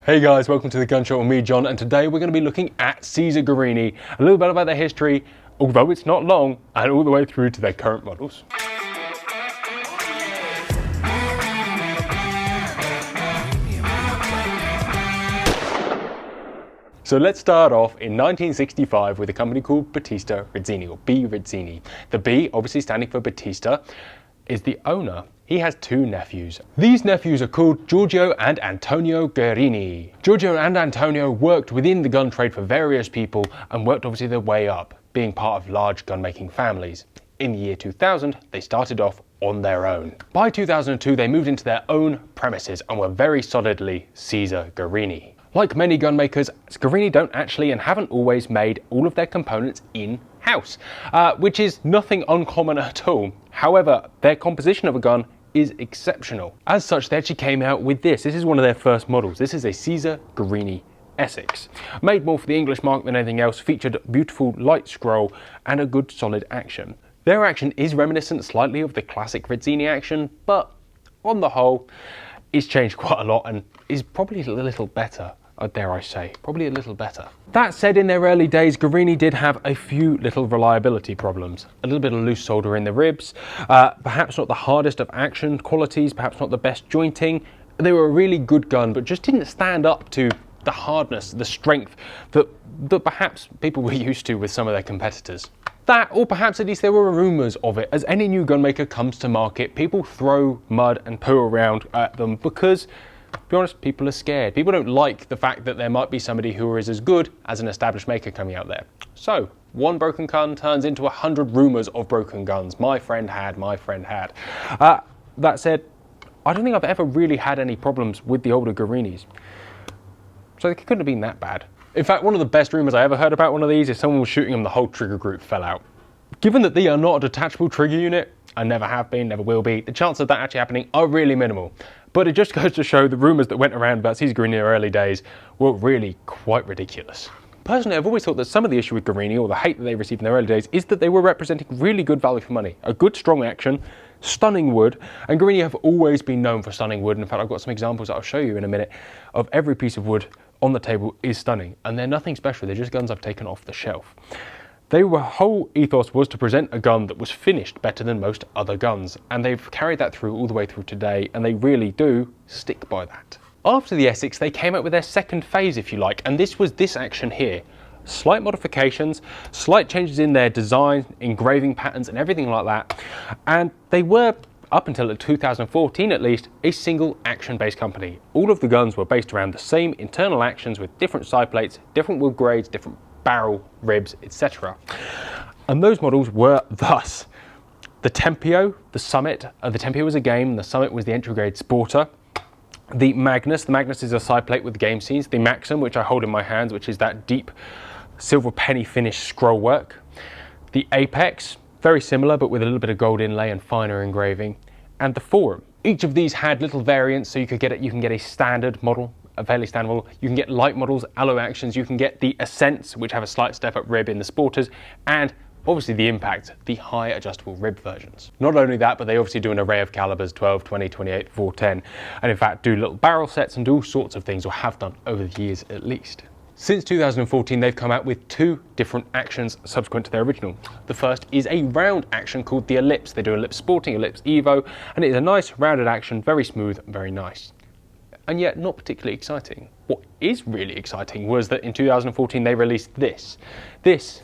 Hey guys, welcome to the Gun Show with me, John, and today we're going to be looking at Caesar Guerini, a little bit about their history, although it's not long, and all the way through to their current models. So let's start off in 1965 with a company called Battista Rizzini, or B. Rizzini. The B, obviously standing for Battista, is the owner. He has two nephews. These nephews are called Giorgio and Antonio Guerini. Giorgio and Antonio worked within the gun trade for various people and worked obviously their way up, being part of large gun-making families. In the year 2000, they started off on their own. By 2002, they moved into their own premises and were very solidly Caesar Guerini. Like many gun makers, Guerini don't actually and haven't always made all of their components in-house, which is nothing uncommon at all. However, their composition of a gun is exceptional. As such, they actually came out with this. This is one of their first models. This is a Caesar Guerini Essex. Made more for the English market than anything else, featured beautiful light scroll and a good solid action. Their action is reminiscent slightly of the classic Rizzini action, but on the whole, it's changed quite a lot and is probably a little better. Dare I say, probably a little better. That said, in their early days, Guerini did have a few little reliability problems. A little bit of loose solder in the ribs, perhaps not the hardest of action qualities, perhaps not the best jointing. They were a really good gun, but just didn't stand up to the hardness, the strength that perhaps people were used to with some of their competitors. That, or perhaps at least there were rumours of it. As any new gun maker comes to market, people throw mud and poo around at them because, to be honest, people are scared. People don't like the fact that there might be somebody who is as good as an established maker coming out there. So, one broken gun turns into 100 rumours of broken guns. My friend had. That said, I don't think I've ever really had any problems with the older Guerinis. So it couldn't have been that bad. In fact, one of the best rumours I ever heard about one of these is someone was shooting them, the whole trigger group fell out. Given that they are not a detachable trigger unit, and never have been, never will be, the chances of that actually happening are really minimal. But it just goes to show the rumours that went around about Caesar Guerini in their early days were really quite ridiculous. Personally, I've always thought that some of the issue with Guerini, or the hate that they received in their early days, is that they were representing really good value for money. A good strong action, stunning wood, and Guerini have always been known for stunning wood. In fact, I've got some examples that I'll show you in a minute of every piece of wood on the table is stunning, and they're nothing special, they're just guns I've taken off the shelf. Their whole ethos was to present a gun that was finished better than most other guns, and they've carried that through all the way through today, and they really do stick by that. After the Essex, they came out with their second phase, if you like, and this was this action here. Slight modifications, slight changes in their design, engraving patterns and everything like that, and they were, up until 2014 at least, a single action-based company. All of the guns were based around the same internal actions with different side plates, different wood grades, different barrel, ribs, etc. And those models were thus: the Tempio, the Summit. The Tempio was a game, the Summit was the entry grade sporter. The Magnus is a side plate with game scenes. The Maxim, which I hold in my hands, which is that deep silver penny finish scroll work. The Apex, very similar but with a little bit of gold inlay and finer engraving. And the Forum. Each of these had little variants, so you can get a standard model, a fairly standard model. You can get light models, alloy actions, you can get the Ascents, which have a slight step up rib in the Sporters, and obviously the Impact, the high adjustable rib versions. Not only that, but they obviously do an array of calibers, 12, 20, 28, 410, and in fact do little barrel sets and do all sorts of things, or have done over the years at least. Since 2014, they've come out with two different actions subsequent to their original. The first is a round action called the Ellipse. They do Ellipse Sporting, Ellipse Evo, and it is a nice rounded action, very smooth and very nice. And yet not particularly exciting. What is really exciting was that in 2014 they released this. This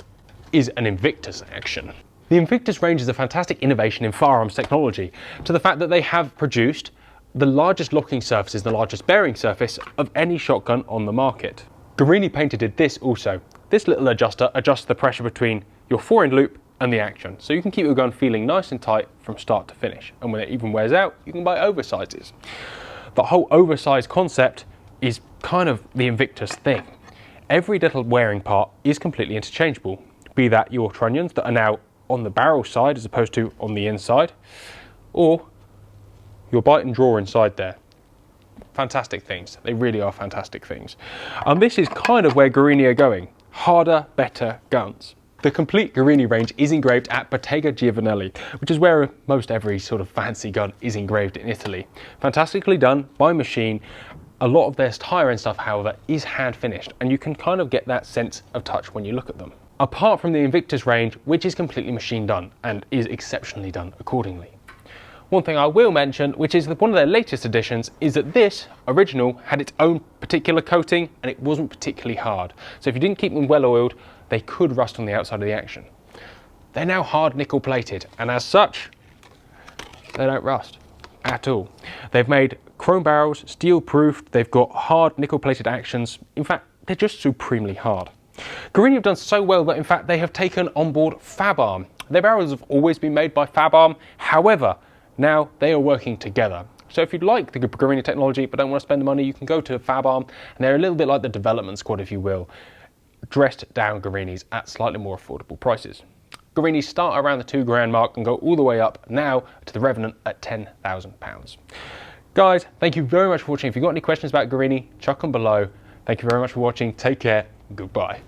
is an Invictus action. The Invictus range is a fantastic innovation in firearms technology, to the fact that they have produced the largest locking surfaces, the largest bearing surface of any shotgun on the market. Guerini painted this also. This little adjuster adjusts the pressure between your fore-end loop and the action, so you can keep your gun feeling nice and tight from start to finish, and when it even wears out, you can buy oversizes. The whole oversized concept is kind of the Invictus thing. Every little wearing part is completely interchangeable, be that your trunnions that are now on the barrel side as opposed to on the inside, or your bite and draw inside there. Fantastic things. They really are fantastic things. And this is kind of where Guerini are going. Harder, better guns. The complete Guerini range is engraved at Bottega Giovanelli, which is where most every sort of fancy gun is engraved in Italy. Fantastically done by machine, A lot of their higher end stuff, however, is hand finished, and you can kind of get that sense of touch when you look at them. Apart from the Invictus range, which is completely machine done and is exceptionally done accordingly. One thing I will mention, which is that one of their latest additions, is that this original had its own particular coating and it wasn't particularly hard. So if you didn't keep them well oiled, they could rust on the outside of the action. They're now hard nickel plated, and as such, they don't rust at all. They've made chrome barrels, steel proofed, they've got hard nickel plated actions. In fact, they're just supremely hard. Guerini have done so well that in fact they have taken on board FabArm. Their barrels have always been made by FabArm, however, now they are working together. So if you'd like the Guerini technology but don't want to spend the money, you can go to FabArm, and they're a little bit like the development squad, if you will, dressed down Guerinis at slightly more affordable prices. Guerinis start around the £2,000 mark and go all the way up now to the Revenant at £10,000. Guys, thank you very much for watching. If you've got any questions about Guerini, chuck them below. Thank you very much for watching. Take care. Goodbye.